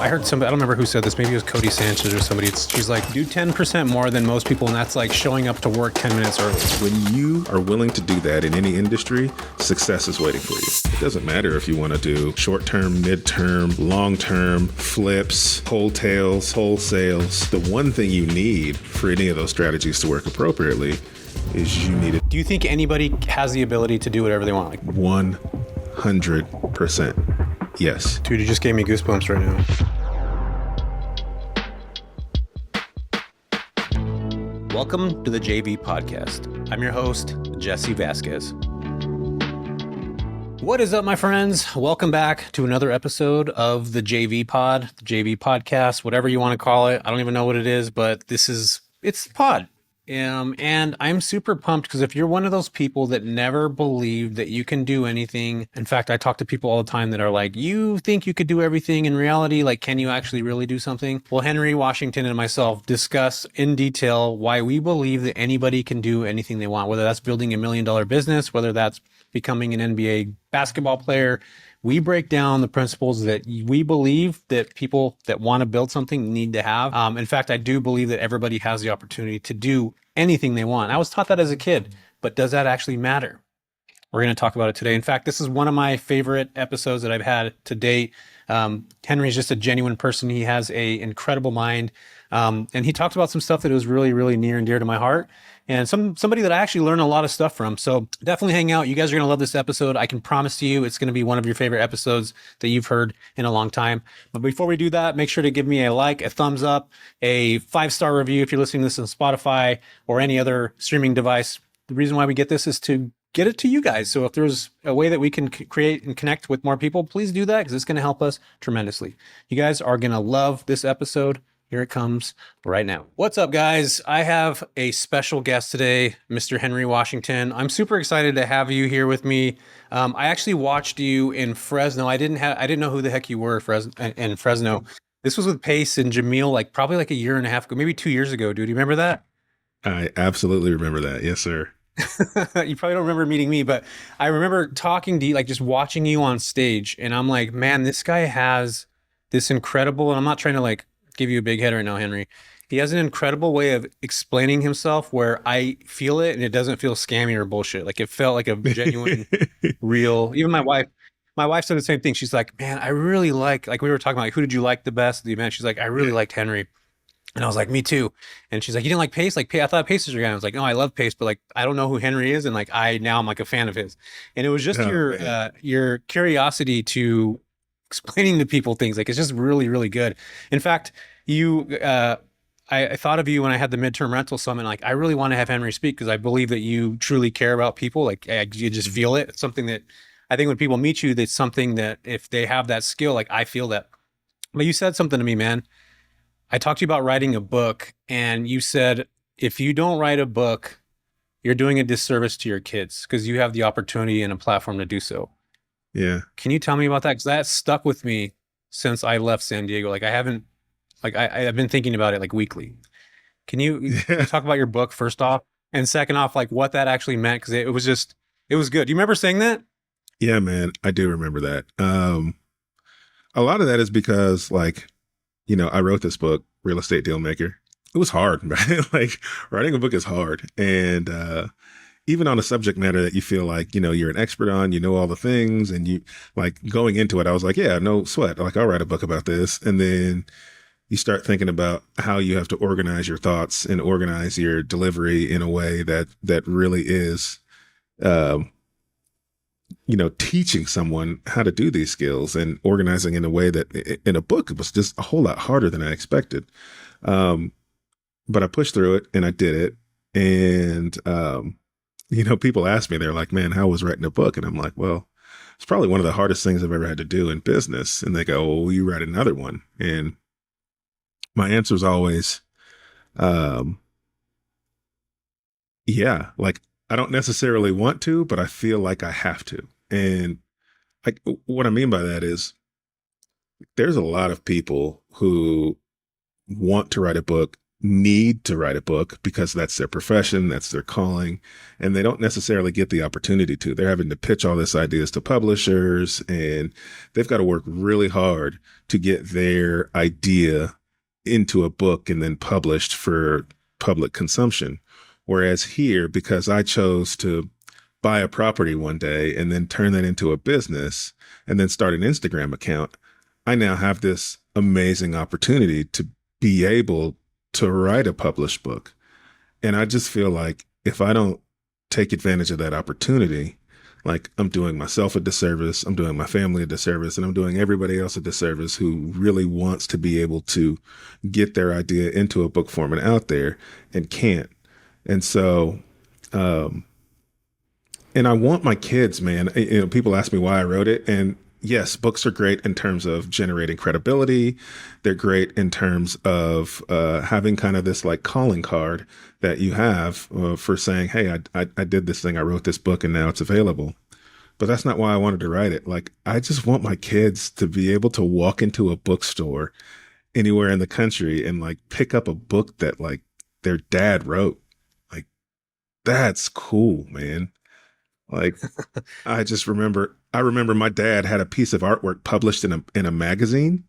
I heard somebody, I don't remember who said this, maybe it was Cody Sanchez or somebody. She's like, do 10% more than most people, and that's like showing up to work 10 minutes early. When you are willing to do that in any industry, success is waiting for you. It doesn't matter if you want to do short-term, mid-term, long-term, flips, wholesales, wholesales. The one thing you need for any of those strategies to work appropriately is you need it. Do you think anybody has the ability to do whatever they want? Like 100%. Yes. Dude, you just gave me goosebumps right now. Welcome to the JV Podcast. I'm your host, Jesse Vasquez. What is up, my friends? Welcome back to another episode of the JV Pod, the JV Podcast, whatever you want to call it. I don't even know what it is, but it's pod. And I'm super pumped because if you're one of those people that never believe that you can do anything, in fact, I talk to people all the time that are like, you think you could do everything in reality? Like, can you actually really do something? Well, Henry Washington and myself discuss in detail why we believe that anybody can do anything they want, whether that's building $1 million business, whether that's becoming an NBA basketball player. We break down the principles that we believe that people that want to build something need to have. In fact, I do believe that everybody has the opportunity to do anything they want. I was taught that as a kid, but does that actually matter? We're going to talk about it today. In fact, this is one of my favorite episodes that I've had to date. Henry's just a genuine person. He has an incredible mind. And he talked about some stuff that was really, really near and dear to my heart. And somebody that I actually learned a lot of stuff from. So definitely hang out. You guys are going to love this episode. I can promise to you it's going to be one of your favorite episodes that you've heard in a long time. But before we do that, make sure to give me a like, a thumbs up, a 5-star review if you're listening to this on Spotify or any other streaming device. The reason why we get this is to get it to you guys. So if there's a way that we can create and connect with more people, please do that because it's going to help us tremendously. You guys are going to love this episode. Here it comes right now. What's up, guys? I have a special guest today, Mr. Henry Washington. I'm super excited to have you here with me. I actually watched you in Fresno. I didn't know who the heck you were in Fresno. This was with Pace and Jamil, probably a year and a half ago, maybe 2 years ago, dude. You remember that? I absolutely remember that. Yes, sir. You probably don't remember meeting me, but I remember talking to you, just watching you on stage. And I'm like, man, this guy has this incredible, and I'm not trying to give you a big head right now, Henry. He has an incredible way of explaining himself where I feel it and it doesn't feel scammy or bullshit. It felt like a genuine, real, even my wife said the same thing. She's like, man, I really like we were talking about who did you like the best at the event? She's like, I really liked Henry. And I was like, me too. And she's like, you didn't like Pace? I thought Pace was your guy. I was like, no, I love Pace, but I don't know who Henry is. And I'm a fan of his. And it was just your curiosity to explaining to people things. It's just really, really good. In fact, I thought of you when I had the midterm rental summit. I really want to have Henry speak because I believe that you truly care about people. You just feel it. It's something that I think when people meet you, that's something that if they have that skill, I feel that. But you said something to me, man. I talked to you about writing a book, and you said, if you don't write a book, you're doing a disservice to your kids because you have the opportunity and a platform to do so. Yeah. Can you tell me about that? Because that stuck with me since I left San Diego. I've been thinking about it weekly. Can you talk about your book first off? And second off, what that actually meant? Because it was good. Do you remember saying that? Yeah, man, I do remember that. A lot of that is because I wrote this book, Real Estate Dealmaker. It was hard, right? Writing a book is hard. And even on a subject matter that you feel you're an expert on, all the things, and you going into it, I was like, yeah, no sweat. I'll write a book about this. And then you start thinking about how you have to organize your thoughts and organize your delivery in a way that really is, teaching someone how to do these skills and organizing in a way that in a book, it was just a whole lot harder than I expected. But I pushed through it and I did it. And, people ask me, they're like, man, how was writing a book? And I'm like, well, it's probably one of the hardest things I've ever had to do in business. And they go, well, will you write another one? And my answer is always, yeah, I don't necessarily want to, but I feel like I have to. And what I mean by that is there's a lot of people who want to write a book need to write a book because that's their profession, that's their calling, and they don't necessarily get the opportunity to. They're having to pitch all this ideas to publishers, and they've got to work really hard to get their idea into a book and then published for public consumption. Whereas here, because I chose to buy a property one day and then turn that into a business and then start an Instagram account, I now have this amazing opportunity to be able to write a published book. And I just feel like if I don't take advantage of that opportunity, like I'm doing myself a disservice, I'm doing my family a disservice, and I'm doing everybody else a disservice who really wants to be able to get their idea into a book form and out there and can't. And so, and I want my kids, man, people ask me why I wrote it. And yes, books are great in terms of generating credibility. They're great in terms of having kind of this like calling card that you have for saying, hey, I did this thing. I wrote this book and now it's available. But that's not why I wanted to write it. Like, I just want my kids to be able to walk into a bookstore anywhere in the country and like pick up a book that like their dad wrote. Like, that's cool, man. Like, I remember my dad had a piece of artwork published in a magazine,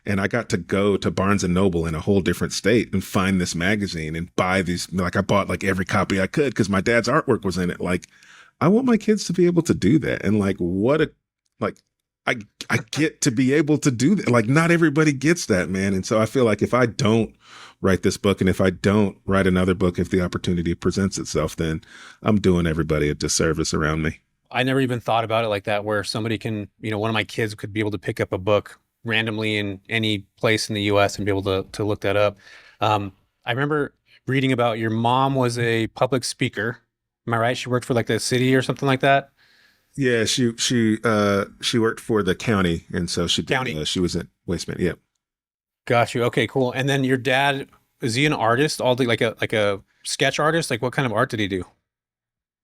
and I got to go to Barnes and Noble in a whole different state and find this magazine and buy these. Like, I bought like every copy I could because my dad's artwork was in it. Like, I want my kids to be able to do that. And like, like, I get to be able to do that. Like, not everybody gets that, man. And so I feel like if I don't write this book and if I don't write another book, if the opportunity presents itself, then I'm doing everybody a disservice around me. I never even thought about it like that, where somebody can, one of my kids could be able to pick up a book randomly in any place in the US and be able to look that up. I remember reading about your mom was a public speaker. Am I right? She worked for like the city or something like that? Yeah, she worked for the county, and so County. she was at Waste Management. Yeah. Got you. Okay, cool. And then your dad, is he an artist? All the like a sketch artist? Like what kind of art did he do?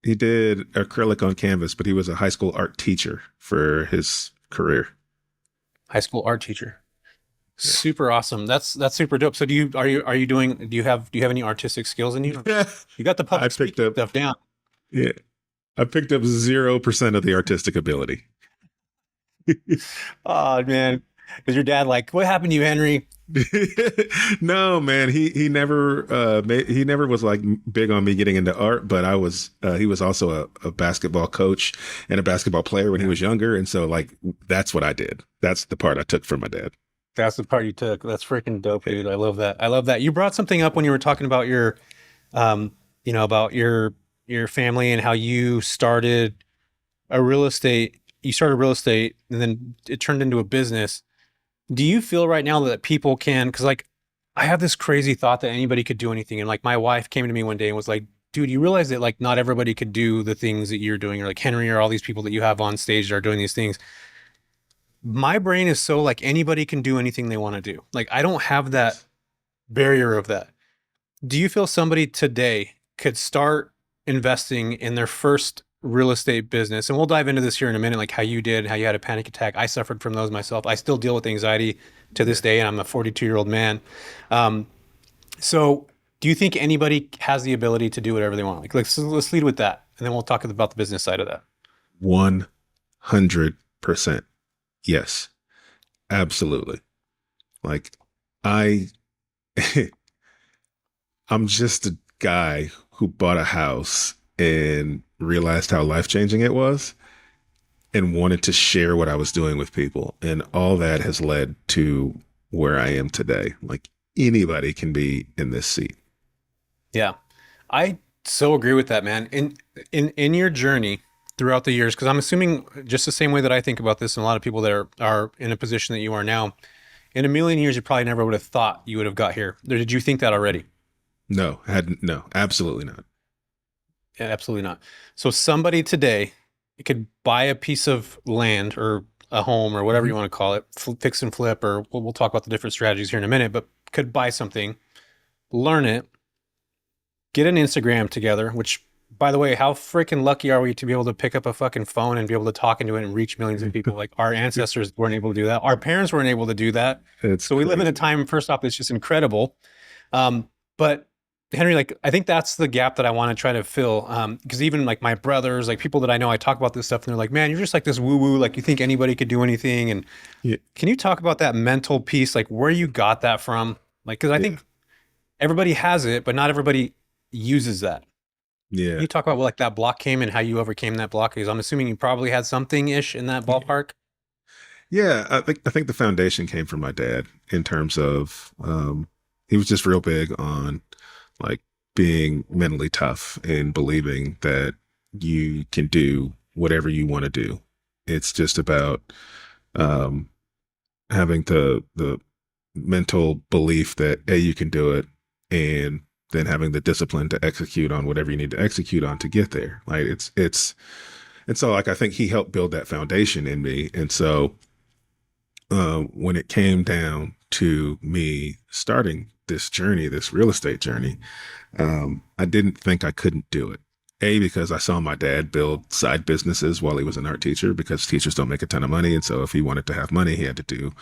He did acrylic on canvas, but he was a high school art teacher for his career. High school art teacher. Yeah. Super awesome. That's super dope. So do you have any artistic skills in you? Yeah. You got the I public picked speaking up stuff down. yeah. I picked up 0% of the artistic ability. Oh man. Is your dad like, what happened to you, Henry? No, man, he never he never was like big on me getting into art, but he was also a basketball coach and a basketball player when he was younger, and so like that's what I did. That's the part I took from my dad. That's the part you took. That's freaking dope, dude. I love that. I love that. You brought something up when you were talking about about your family and how you started real estate and then it turned into a business. Do you feel right now that people can, because like I have this crazy thought that anybody could do anything. And like my wife came to me one day and was like, dude, you realize that like not everybody could do the things that you're doing, or like Henry or all these people that you have on stage that are doing these things. My brain is so like anybody can do anything they want to do. Like I don't have that barrier of that. Do you feel somebody today could start investing in their first real estate business? And we'll dive into this here in a minute, like how you did, how you had a panic attack. I suffered from those myself. I still deal with anxiety to this day, and I'm a 42-year-old man. So do you think anybody has the ability to do whatever they want? Like let's lead with that, and then we'll talk about the business side of that. 100%. Yes, absolutely. Like I, I'm just a guy who bought a house and realized how life-changing it was and wanted to share what I was doing with people. And all that has led to where I am today. Like anybody can be in this seat. Yeah. I so agree with that, man. In your journey throughout the years, because I'm assuming just the same way that I think about this, and a lot of people that are in a position that you are now, in a million years, you probably never would have thought you would have got here. Did you think that already? No, absolutely not. Yeah, absolutely not. So somebody today could buy a piece of land or a home or whatever you want to call it, fix and flip, or we'll talk about the different strategies here in a minute, but could buy something, learn it, get an Instagram together, which by the way, how freaking lucky are we to be able to pick up a fucking phone and be able to talk into it and reach millions of people? Like our ancestors weren't able to do that. Our parents weren't able to do that. It's so we live in a time, first off, that's just incredible. But Henry, like, I think that's the gap that I want to try to fill. Because even like my brothers, like people that I know, I talk about this stuff and they're like, man, you're just like this woo woo, like you think anybody could do anything. And Yeah. can you talk about that mental piece, like where you got that from? Like, because I Yeah. think everybody has it, but not everybody uses that. Can Yeah. you talk about like that block came and how you overcame that block? Because I'm assuming you probably had something ish in that ballpark. Yeah, I think the foundation came from my dad in terms of he was just real big on like being mentally tough and believing that you can do whatever you want to do. It's just about um, having the mental belief that A, you can do it, and then having the discipline to execute on whatever you need to execute on to get there. Like it's and so like I think he helped build that foundation in me. And so when it came down to me starting this journey, this real estate journey, I didn't think I couldn't do it. A, because I saw my dad build side businesses while he was an art teacher, because teachers don't make a ton of money. And so if he wanted to have money, he had to do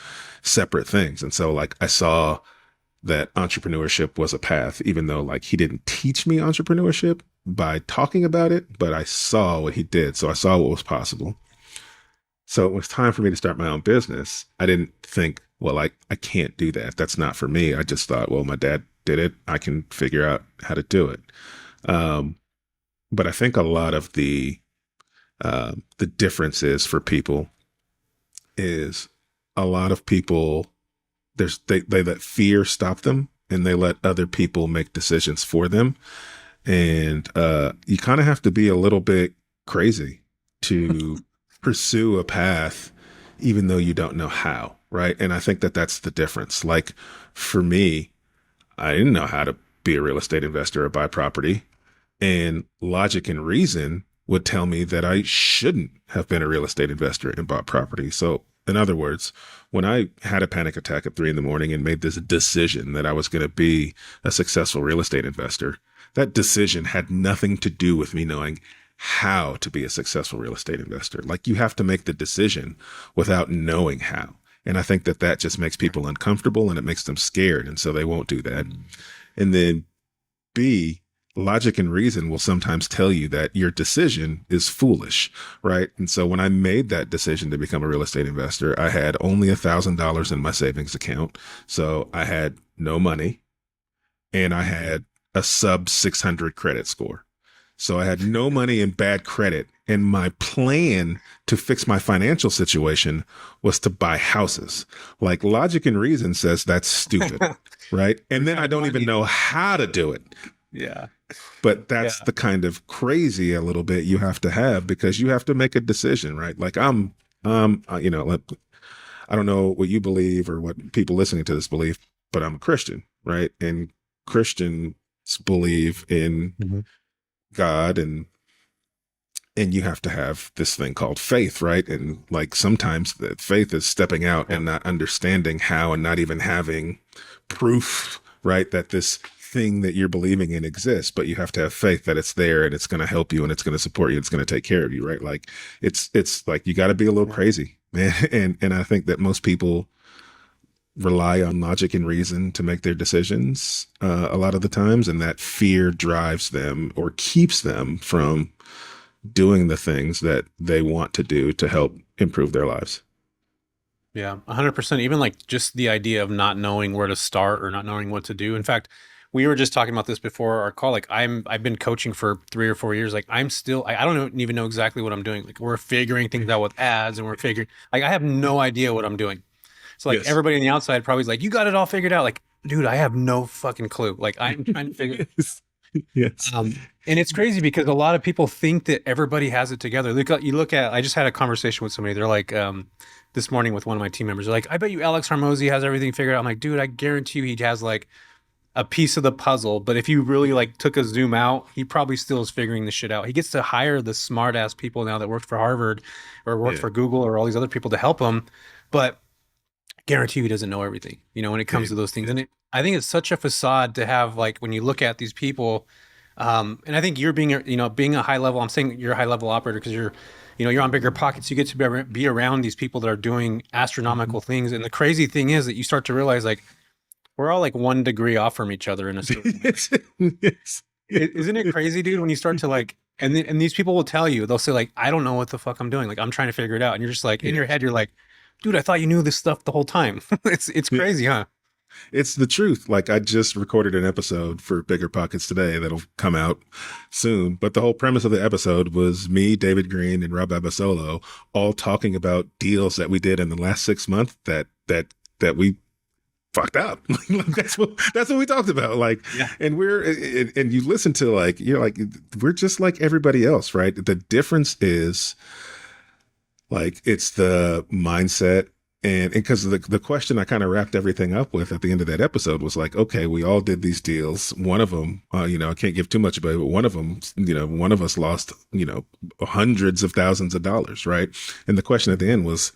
separate things. And so like I saw that entrepreneurship was a path, even though like he didn't teach me entrepreneurship by talking about it, but I saw what he did. So I saw what was possible. So it was time for me to start my own business. I didn't think, well, I can't do that. That's not for me. I just thought, well, my dad did it. I can figure out how to do it. Um, but I think a lot of the differences for people is a lot of people they let fear stop them and they let other people make decisions for them. And you kind of have to be a little bit crazy to pursue a path, even though you don't know how. Right. And I think that that's the difference. Like for me, I didn't know how to be a real estate investor or buy property. And logic and reason would tell me that I shouldn't have been a real estate investor and bought property. So, in other words, when I had a panic attack at 3 a.m. and made this decision that I was going to be a successful real estate investor, that decision had nothing to do with me knowing how to be a successful real estate investor. Like you have to make the decision without knowing how. And I think that that just makes people uncomfortable and it makes them scared. And so they won't do that. And then B, logic and reason will sometimes tell you that your decision is foolish, right? And so when I made that decision to become a real estate investor, I had only $1,000 in my savings account. So I had no money and I had a sub 600 credit score. So I had no money and bad credit. And my plan to fix my financial situation was to buy houses. Like logic and reason says that's stupid, right? And then I don't even know how to do it. Yeah. But that's the kind of crazy a little bit you have to have because you have to make a decision, right? Like I don't know what you believe or what people listening to this believe, but I'm a Christian, right? And Christians believe in God and you have to have this thing called faith, right? And like sometimes that faith is stepping out and not understanding how and not even having proof, right? That this thing that you're believing in exists, but you have to have faith that it's there and it's going to help you and it's going to support you. It's going to take care of you, right? Like it's like, you got to be a little crazy, man. And I think that most people rely on logic and reason to make their decisions a lot of the times. And that fear drives them or keeps them from doing the things that they want to do to help improve their lives. Yeah, 100%. Even like just the idea of not knowing where to start or not knowing what to do. In fact, we were just talking about this before our call. Like I've been coaching for 3 or 4 years. Like I'm still, I don't even know exactly what I'm doing. Like we're figuring things out with ads and we're figuring, like I have no idea what I'm doing. So like everybody on the outside probably is like, you got it all figured out. Like, dude, I have no fucking clue. Like I'm trying to figure Yes. and it's crazy because a lot of people think that everybody has it together. You look at, I just had a conversation with somebody. They're like, this morning with one of my team members, they're like, I bet you Alex Hormozy has everything figured out. I'm like, dude, I guarantee you he has like a piece of the puzzle. But if you really like took a zoom out, he probably still is figuring this shit out. He gets to hire the smart ass people now that worked for Harvard or worked for Google or all these other people to help him. But I guarantee you he doesn't know everything, when it comes to those things. And I think it's such a facade to have, like, when you look at these people, and I think you're being a high level, I'm saying you're a high level operator because you're on bigger pockets. You get to be around these people that are doing astronomical things. And the crazy thing is that you start to realize, like, We're all like 1 degree off from each other in a certain way. Yes, yes, Isn't it crazy, dude? When you start to like, and these people will tell you, they'll say like, I don't know what the fuck I'm doing. Like I'm trying to figure it out, and you're just like in your yes. head, you're like, dude, I thought you knew this stuff the whole time. It's Yeah. crazy, huh? It's the truth. Like I just recorded an episode for Bigger Pockets today that'll come out soon. But the whole premise of the episode was me, David Green, and Rob Abasolo all talking about deals that we did in the last 6 months that we fucked up. Like, that's what we talked about. Like, Yeah. and and you listen to like you're like we're just like everybody else, right? The difference is like it's the mindset. And because the question I kind of wrapped everything up with at the end of that episode was like, okay, we all did these deals. One of them, I can't give too much about it, but one of them, one of us lost, hundreds of thousands of dollars, right? And the question at the end was,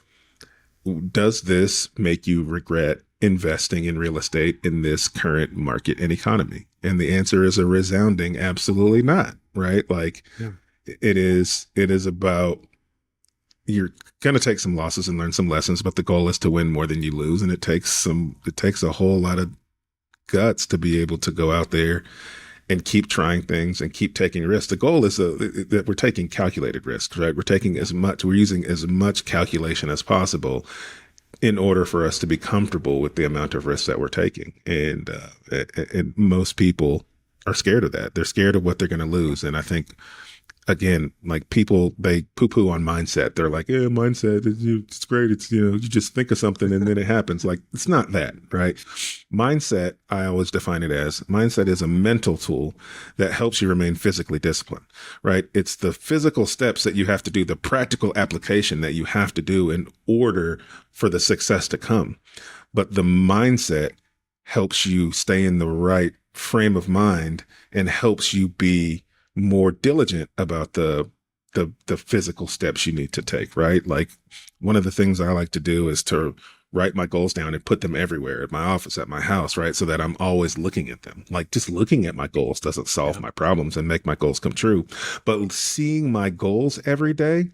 does this make you regret investing in real estate in this current market and economy? And the answer is a resounding absolutely not, right? Like Yeah. it is about you're going to take some losses and learn some lessons, but the goal is to win more than you lose. And it takes a whole lot of guts to be able to go out there and keep trying things and keep taking risks. The goal is that we're taking calculated risks, right? We're using as much calculation as possible in order for us to be comfortable with the amount of risk that we're taking. And most people are scared of that. They're scared of what they're going to lose. And I think, again, like people, they poo-poo on mindset. They're like, yeah, mindset, it's great. It's, you just think of something and then it happens. Like, it's not that, right? Mindset, I always define it as mindset is a mental tool that helps you remain physically disciplined, right? It's the physical steps that you have to do, the practical application that you have to do in order for the success to come. But the mindset helps you stay in the right frame of mind and helps you be more diligent about the physical steps you need to take, right? Like one of the things I like to do is to write my goals down and put them everywhere at my office, at my house, right? So that I'm always looking at them. Like just looking at my goals doesn't solve my problems and make my goals come true. But seeing my goals every day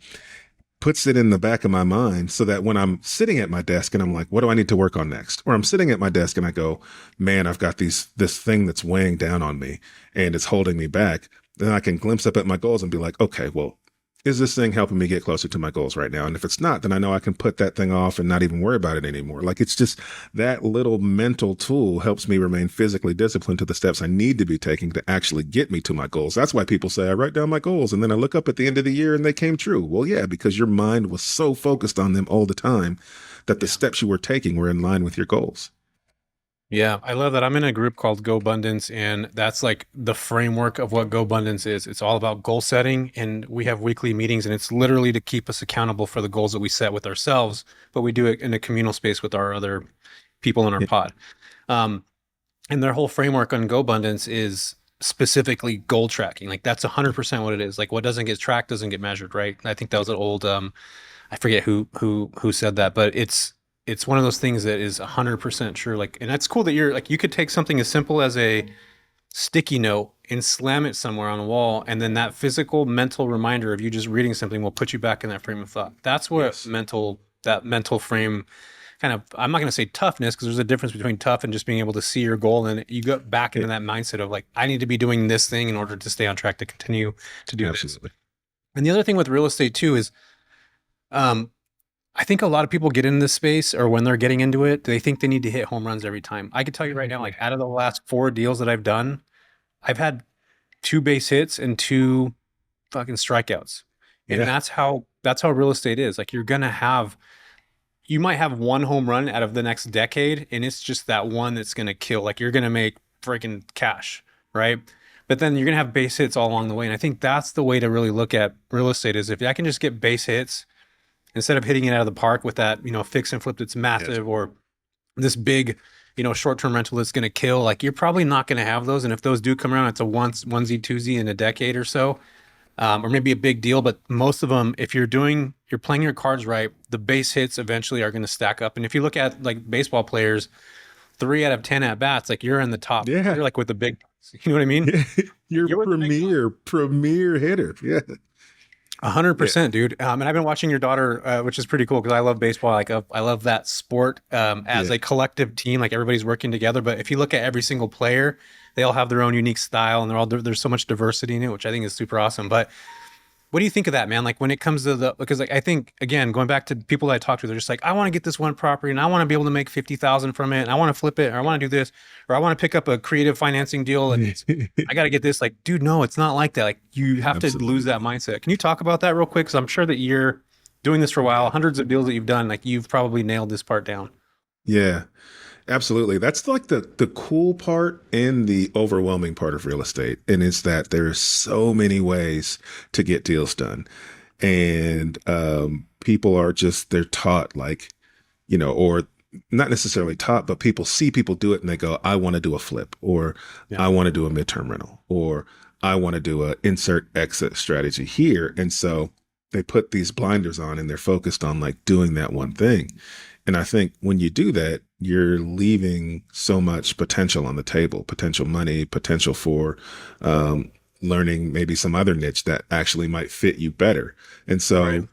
puts it in the back of my mind so that when I'm sitting at my desk and I'm like, what do I need to work on next? Or I'm sitting at my desk and I go, man, I've got this thing that's weighing down on me and it's holding me back. Then I can glimpse up at my goals and be like, okay, well, is this thing helping me get closer to my goals right now? And if it's not, then I know I can put that thing off and not even worry about it anymore. Like it's just that little mental tool helps me remain physically disciplined to the steps I need to be taking to actually get me to my goals. That's why people say I write down my goals and then I look up at the end of the year and they came true. Well, yeah, because your mind was so focused on them all the time that the steps you were taking were in line with your goals. Yeah, I love that. I'm in a group called Go Abundance, and that's like the framework of what Go Abundance is. It's all about goal setting, and we have weekly meetings, and it's literally to keep us accountable for the goals that we set with ourselves, but we do it in a communal space with our other people in our Yeah. pod. Um, and their whole framework on Go Abundance is specifically goal tracking. Like that's 100% what it is. Like what doesn't get tracked doesn't get measured, right? I think that was an old I forget who said that, but it's one of those things that is 100% true. Like, and that's cool that you're like, you could take something as simple as a sticky note and slam it somewhere on a wall, and then that physical mental reminder of you just reading something will put you back in that frame of thought. That's what Yes. that mental frame kind of, I'm not going to say toughness, because there's a difference between tough and just being able to see your goal, and you go back into that mindset of like, I need to be doing this thing in order to stay on track to continue to do this. Absolutely. And the other thing with real estate too is, I think a lot of people get in this space, or when they're getting into it, they think they need to hit home runs every time. I can tell you right now, like out of the last 4 deals that I've done, I've had 2 base hits and 2 fucking strikeouts. And Yeah. that's how real estate is. Like you might have 1 home run out of the next decade, and it's just that one that's going to kill. Like you're going to make freaking cash, right? But then you're going to have base hits all along the way. And I think that's the way to really look at real estate is if I can just get base hits instead of hitting it out of the park with that, fix and flip that's massive, Yes. or this big, short-term rental that's going to kill, like you're probably not going to have those. And if those do come around, it's a onesie, twosie in a decade or so, or maybe a big deal. But most of them, if you're playing your cards right, the base hits eventually are going to stack up. And if you look at like baseball players, 3 out of 10 at bats, like you're in the top. Yeah. You're like with the big, you know what I mean? You're You're with the big premier hitter. Yeah. Yeah, 100%, dude. And I've been watching your daughter, which is pretty cool because I love baseball. Like, I love that sport as yeah, a collective team. Like everybody's working together. But if you look at every single player, they all have their own unique style, and there's so much diversity in it, which I think is super awesome. But what do you think of that, man? Like when it comes to because like I think again, going back to people that I talk to, they're just like, I want to get this one property and I want to be able to make 50,000 from it, and I want to flip it, or I want to do this, or I want to pick up a creative financing deal, and I got to get this. Like, dude, no, it's not like that. Like you have to lose absolutely. that mindset. Can you talk about that real quick? Because I'm sure that you're doing this for a while, hundreds of deals that you've done, like you've probably nailed this part down. Yeah, absolutely. That's like the cool part and the overwhelming part of real estate. And it's that there's so many ways to get deals done. And people are just, they're taught like, or not necessarily taught, but people see people do it and they go, I want to do a flip, or Yeah. I want to do a midterm rental, or I want to do a insert exit strategy here. And so they put these blinders on and they're focused on like doing that one thing. And I think when you do that, you're leaving so much potential on the table, potential money, potential for learning maybe some other niche that actually might fit you better. And Right. so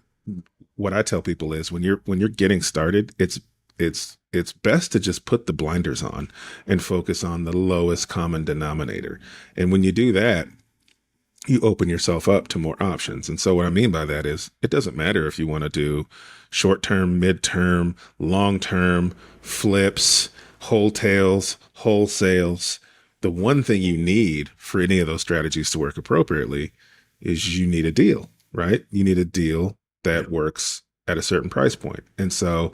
what I tell people is when you're getting started, it's best to just put the blinders on and focus on the lowest common denominator. And when you do that, you open yourself up to more options. And so what I mean by that is it doesn't matter if you want to do short term, mid-term, long-term, flips, wholesales, wholesales. The one thing you need for any of those strategies to work appropriately is you need a deal, right? You need a deal Yeah. that works at a certain price point. And so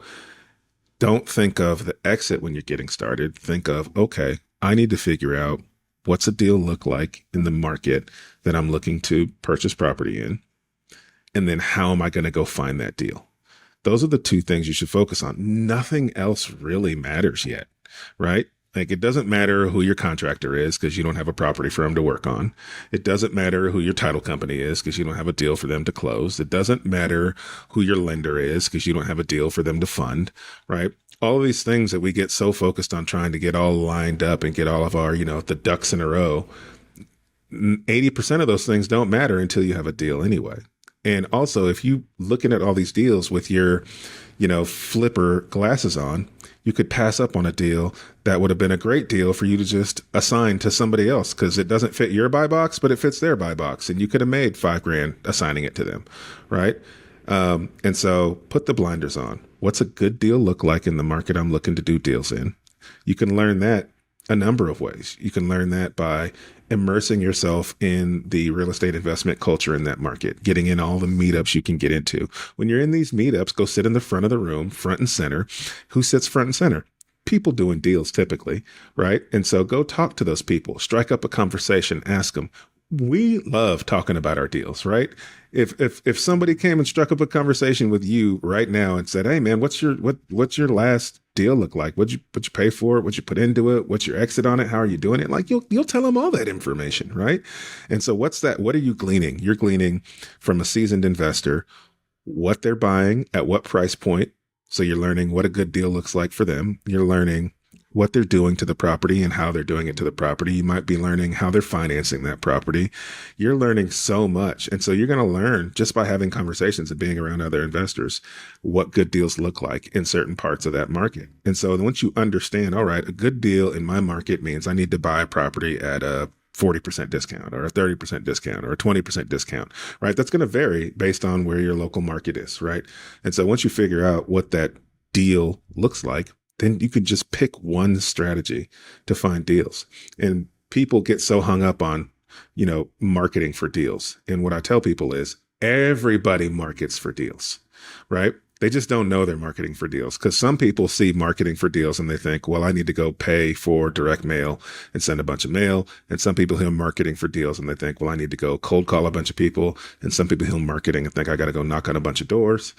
don't think of the exit when you're getting started. Think of, okay, I need to figure out what's a deal look like in the market that I'm looking to purchase property in. And then how am I going to go find that deal? Those are the two things you should focus on. Nothing else really matters yet, right? Like it doesn't matter who your contractor is because you don't have a property for them to work on. It doesn't matter who your title company is because you don't have a deal for them to close. It doesn't matter who your lender is because you don't have a deal for them to fund, right? All of these things that we get so focused on trying to get all lined up and get all of our, the ducks in a row, 80% of those things don't matter until you have a deal anyway. And also, if you looking at all these deals with your, flipper glasses on, you could pass up on a deal that would have been a great deal for you to just assign to somebody else because it doesn't fit your buy box, but it fits their buy box, and you could have made $5,000 assigning it to them, right? And so, put the blinders on. What's a good deal look like in the market I'm looking to do deals in? You can learn that a number of ways. You can learn that by immersing yourself in the real estate investment culture in that market, getting in all the meetups you can get into. When you're in these meetups, go sit in the front of the room, front and center. Who sits front and center? People doing deals typically, right? And so go talk to those people, strike up a conversation, ask them. We love talking about our deals, right? If somebody came and struck up a conversation with you right now and said, "Hey man, what's your last deal look like? What'd you pay for it? What'd you put into it? What's your exit on it? How are you doing it?" Like you'll tell them all that information, right? And so what's that? What are you gleaning? You're gleaning from a seasoned investor what they're buying at what price point. So you're learning what a good deal looks like for them. You're learning what they're doing to the property and how they're doing it to the property. You might be learning how they're financing that property. You're learning so much. And so you're going to learn just by having conversations and being around other investors what good deals look like in certain parts of that market. And so once you understand, all right, a good deal in my market means I need to buy a property at a 40% discount or a 30% discount or a 20% discount, right? That's going to vary based on where your local market is, right? And so once you figure out what that deal looks like, then you can just pick one strategy to find deals. And people get so hung up on, marketing for deals. And what I tell people is everybody markets for deals, right? They just don't know they're marketing for deals because some people see marketing for deals and they think, well, I need to go pay for direct mail and send a bunch of mail. And some people who are marketing for deals and they think, well, I need to go cold call a bunch of people. And some people who are marketing and think I got to go knock on a bunch of doors.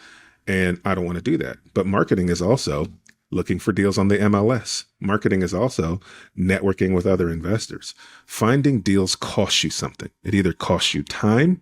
And I don't want to do that. But marketing is also looking for deals on the MLS. Marketing is also networking with other investors. Finding deals costs you something. It either costs you time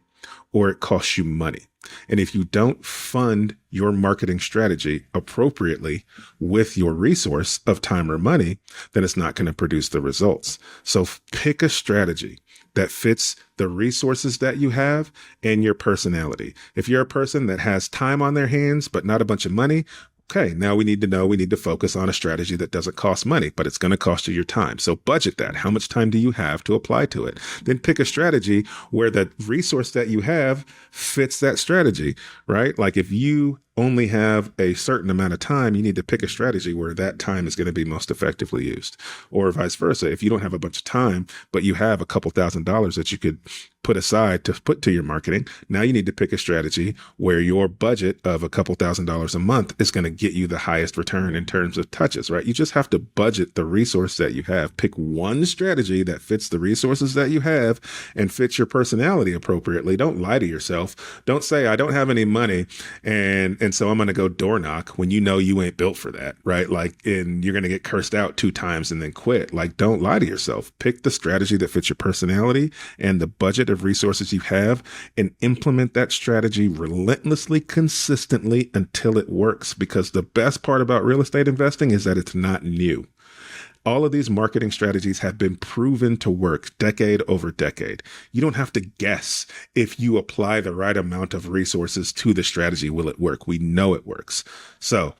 or it costs you money. And if you don't fund your marketing strategy appropriately with your resource of time or money, then it's not going to produce the results. So pick a strategy that fits the resources that you have and your personality. If you're a person that has time on their hands, but not a bunch of money, okay, now we need to focus on a strategy that doesn't cost money, but it's going to cost you your time. So budget that. How much time do you have to apply to it? Then pick a strategy where the resource that you have fits that strategy, right? Like if you only have a certain amount of time, you need to pick a strategy where that time is going to be most effectively used. Or vice versa. If you don't have a bunch of time, but you have a couple $1,000s that you could put aside to put to your marketing, now you need to pick a strategy where your budget of a couple $1,000s a month is going to get you the highest return in terms of touches, right? You just have to budget the resource that you have. Pick one strategy that fits the resources that you have and fits your personality appropriately. Don't lie to yourself. Don't say, I don't have any money and so I'm going to go door knock when you know you ain't built for that, right? Like, and you're going to get cursed out 2 times and then quit. Like, don't lie to yourself. Pick the strategy that fits your personality and the budget of resources you have and implement that strategy relentlessly, consistently until it works. Because the best part about real estate investing is that it's not new. All of these marketing strategies have been proven to work decade over decade. You don't have to guess if you apply the right amount of resources to the strategy, will it work? We know it works. So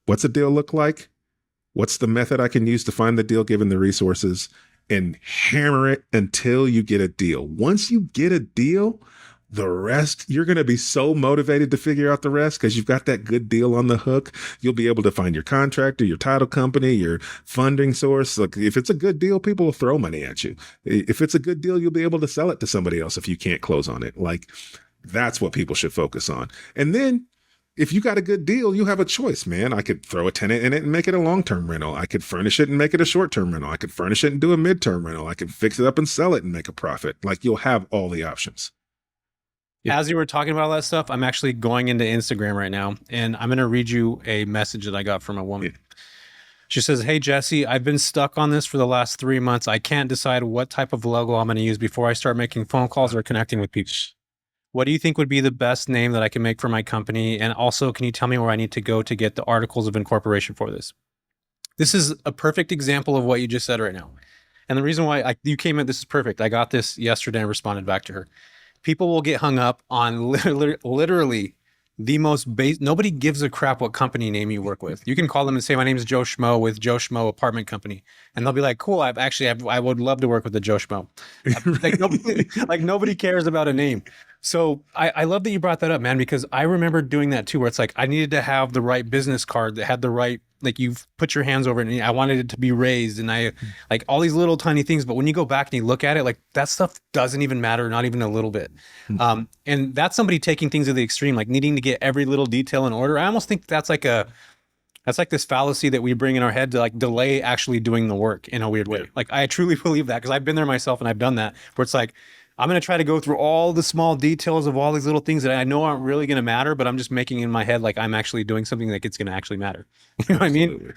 what's a deal look like? What's the method I can use to find the deal given the resources? And hammer it until you get a deal. Once you get a deal, the rest, you're going to be so motivated to figure out the rest because you've got that good deal on the hook. You'll be able to find your contractor, your title company, your funding source. Like if it's a good deal, people will throw money at you. If it's a good deal, you'll be able to sell it to somebody else if you can't close on it. Like that's what people should focus on. And then if you got a good deal, you have a choice, man. I could throw a tenant in it and make it a long-term rental. I could furnish it and make it a short-term rental. I could furnish it and do a mid-term rental. I could fix it up and sell it and make a profit. Like you'll have all the options. As you were talking about all that stuff, I'm actually going into Instagram right now, and I'm going to read you a message that I got from a woman. Yeah. She says, "Hey, Jesse, I've been stuck on this for the last 3 months. I can't decide what type of logo I'm going to use before I start making phone calls or connecting with people. What do you think would be the best name that I can make for my company? And also, can you tell me where I need to go to get the articles of incorporation for this?" This is a perfect example of what you just said right now. And the reason why you came in, this is perfect. I got this yesterday and responded back to her. People will get hung up on literally the most base. Nobody gives a crap what company name you work with. You can call them and say, "My name is Joe Schmo with Joe Schmo Apartment Company." And they'll be like, "Cool, I would love to work with the Joe Schmo." Like nobody cares about a name. So I love that you brought that up, man, because I remember doing that too, where it's like, I needed to have the right business card that had the right, like you've put your hands over it and I wanted it to be raised and I like all these little tiny things. But when you go back and you look at it, like that stuff doesn't even matter, not even a little bit. And that's somebody taking things to the extreme, like needing to get every little detail in order. I almost think that's like this fallacy that we bring in our head to like delay actually doing the work in a weird way. Like I truly believe that because I've been there myself and I've done that where it's like, I'm going to try to go through all the small details of all these little things that I know aren't really going to matter, but I'm just making in my head like I'm actually doing something that it's going to actually matter. You know what I mean?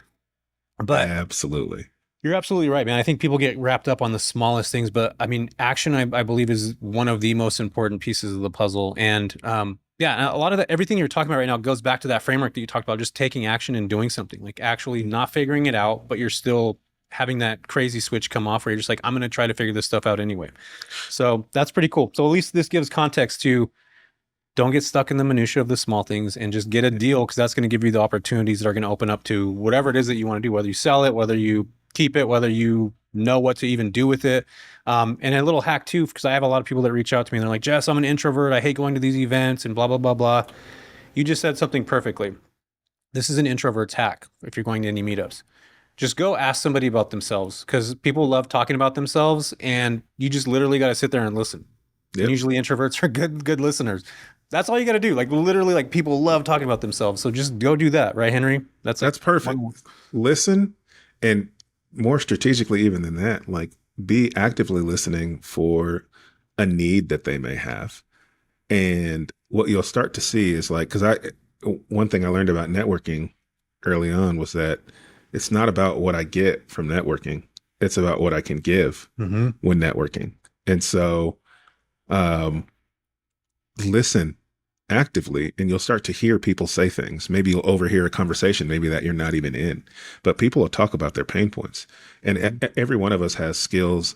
But absolutely. You're absolutely right, man. I think people get wrapped up on the smallest things, but I mean, action, I believe, is one of the most important pieces of the puzzle. And yeah, a lot of everything you're talking about right now goes back to that framework that you talked about, just taking action and doing something, like actually not figuring it out, but you're still having that crazy switch come off where you're just like, I'm going to try to figure this stuff out anyway. So that's pretty cool. So at least this gives context to don't get stuck in the minutia of the small things and just get a deal, because that's going to give you the opportunities that are going to open up to whatever it is that you want to do, whether you sell it, whether you keep it, whether you know what to even do with it. And a little hack too, because I have a lot of people that reach out to me and they're like, "Jess, I'm an introvert. I hate going to these events and blah, blah, blah, blah." You just said something perfectly. This is an introvert's hack if you're going to any meetups. Just go ask somebody about themselves, because people love talking about themselves and you just literally got to sit there and listen. Yep. And usually introverts are good listeners. That's all you got to do. Like literally, like people love talking about themselves. So just go do that. Right, Henry? That's perfect. Listen, and more strategically even than that, like be actively listening for a need that they may have. And what you'll start to see is like, one thing I learned about networking early on was that it's not about what I get from networking. It's about what I can give when networking. And so, listen actively, and you'll start to hear people say things. Maybe you'll overhear a conversation, maybe that you're not even in, but people will talk about their pain points. And every one of us has skills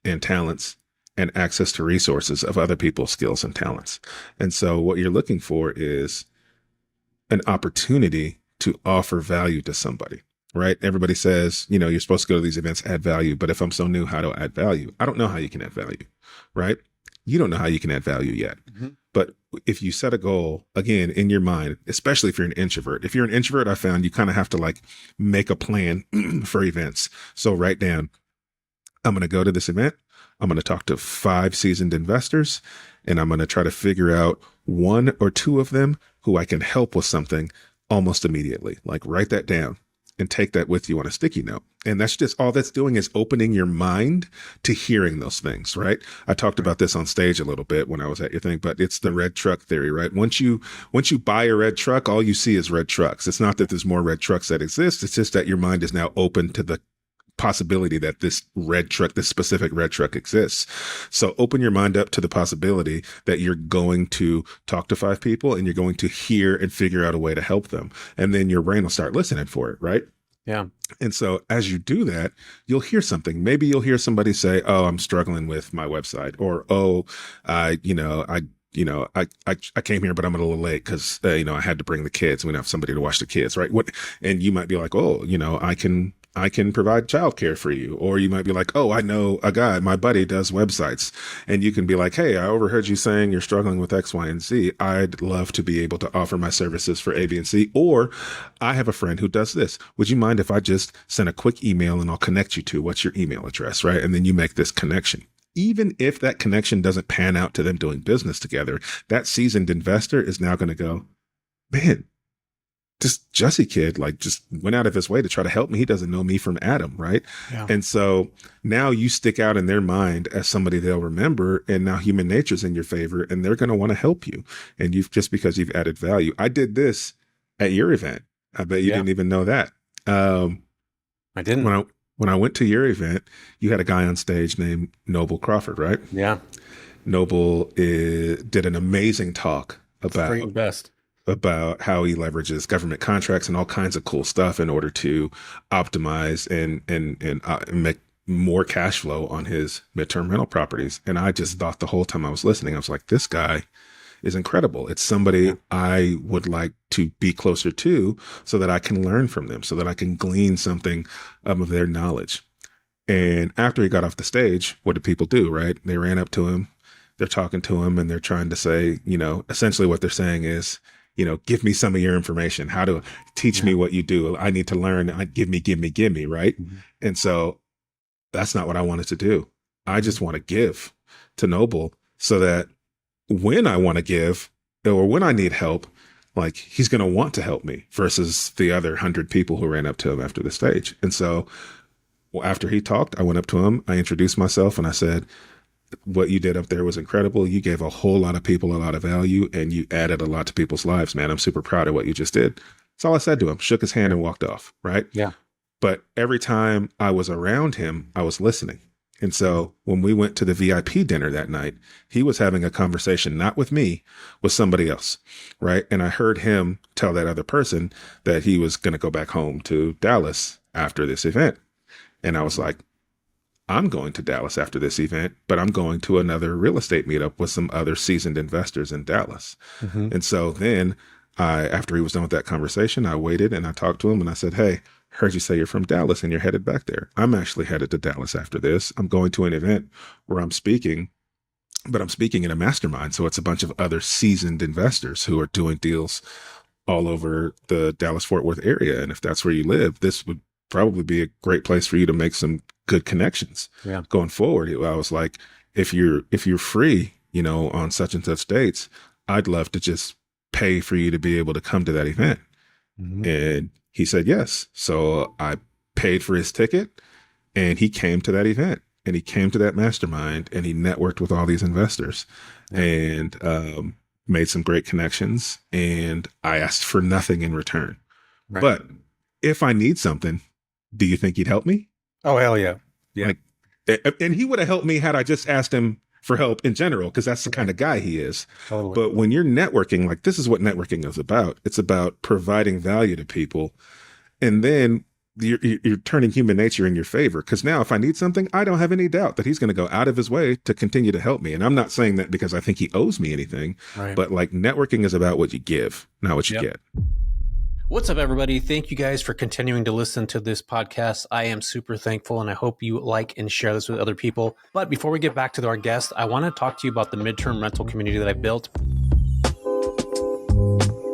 and talents and access to resources of other people's skills and talents. And so what you're looking for is an opportunity to offer value to somebody, right? Everybody says, you're supposed to go to these events, add value. But if I'm so new, how do I add value? I don't know how you can add value, right? You don't know how you can add value yet. Mm-hmm. But if you set a goal, again, in your mind, especially if you're an introvert, I found you kind of have to like make a plan for events. So write down, I'm going to go to this event. I'm going to talk to 5 seasoned investors, and I'm going to try to figure out 1 or 2 of them who I can help with something almost immediately. Like write that down and take that with you on a sticky note. And that's just all that's doing is opening your mind to hearing those things, right? I talked about this on stage a little bit when I was at your thing, but it's the red truck theory, right? Once you buy a red truck, all you see is red trucks. It's not that there's more red trucks that exist. It's just that your mind is now open to the possibility that this specific red truck exists. So open your mind up to the possibility that you're going to talk to 5 people and you're going to hear and figure out a way to help them. And then your brain will start listening for it, right? Yeah. And so as you do that, you'll hear something. Maybe you'll hear somebody say, "Oh, I'm struggling with my website," or, "Oh, I came here, but I'm a little late because, I had to bring the kids. We don't have somebody to watch the kids," right? And you might be like, "Oh, I can provide childcare for you." Or you might be like, "Oh, I know a guy, my buddy does websites." And you can be like, "Hey, I overheard you saying you're struggling with X, Y, and Z. I'd love to be able to offer my services for A, B, and C. Or I have a friend who does this. Would you mind if I just send a quick email and I'll connect you to what's your email address," right? And then you make this connection. Even if that connection doesn't pan out to them doing business together, that seasoned investor is now going to go, "Man, this Jussie kid just went out of his way to try to help me. He doesn't know me from Adam," right? Yeah. And so now you stick out in their mind as somebody they'll remember, and now human nature's in your favor, and they're going to want to help you. And just because you've added value. I did this at your event. I bet you didn't even know that. I didn't. When I went to your event, you had a guy on stage named Noble Crawford, right? Yeah. Noble did an amazing talk about how he leverages government contracts and all kinds of cool stuff in order to optimize and make more cash flow on his midterm rental properties. And I just thought the whole time I was listening, I was like, this guy is incredible. It's somebody I would like to be closer to so that I can learn from them, so that I can glean something of their knowledge. And after he got off the stage, what did people do, right? They ran up to him, they're talking to him, and they're trying to say, essentially what they're saying is, give me some of your information. How to teach me what you do. I need to learn. Give me, right? Mm-hmm. And so that's not what I wanted to do. I just want to give to Noble so that when I want to give or when I need help, he's going to want to help me versus the other 100 people who ran up to him after the stage. And so after he talked, I went up to him, I introduced myself, and I said, "What you did up there was incredible. You gave a whole lot of people a lot of value, and you added a lot to people's lives, man. I'm super proud of what you just did." That's all I said to him, shook his hand and walked off. Right. Yeah. But every time I was around him, I was listening. And so when we went to the VIP dinner that night, he was having a conversation, not with me, with somebody else. Right. And I heard him tell that other person that he was going to go back home to Dallas after this event. And I was like, I'm going to Dallas after this event, but I'm going to another real estate meetup with some other seasoned investors in Dallas. Mm-hmm. And so then after he was done with that conversation, I waited and I talked to him and I said, "Hey, heard you say you're from Dallas and you're headed back there. I'm actually headed to Dallas after this. I'm going to an event where I'm speaking, but I'm speaking in a mastermind. So it's a bunch of other seasoned investors who are doing deals all over the Dallas-Fort Worth area. And if that's where you live, this would probably be a great place for you to make some good connections going forward." I was like, if you're free, on such and such dates, I'd love to just pay for you to be able to come to that event. Mm-hmm. And he said yes. So I paid for his ticket and he came to that event and he came to that mastermind and he networked with all these investors and made some great connections. And I asked for nothing in return. Right. But if I need something, do you think he'd help me? Oh, hell yeah. Yeah. And he would have helped me had I just asked him for help in general, because that's the kind of guy he is. Totally. But when you're networking, like this is what networking is about. It's about providing value to people. And then you're turning human nature in your favor. Because now if I need something, I don't have any doubt that he's going to go out of his way to continue to help me. And I'm not saying that because I think he owes me anything, Right. but like networking is about what you give, not what you Yep. get. What's up, everybody? Thank you guys for continuing to listen to this podcast. I am super thankful, and I hope you like and share this with other people. But before we get back to our guest, I want to talk to you about the midterm rental community that I built.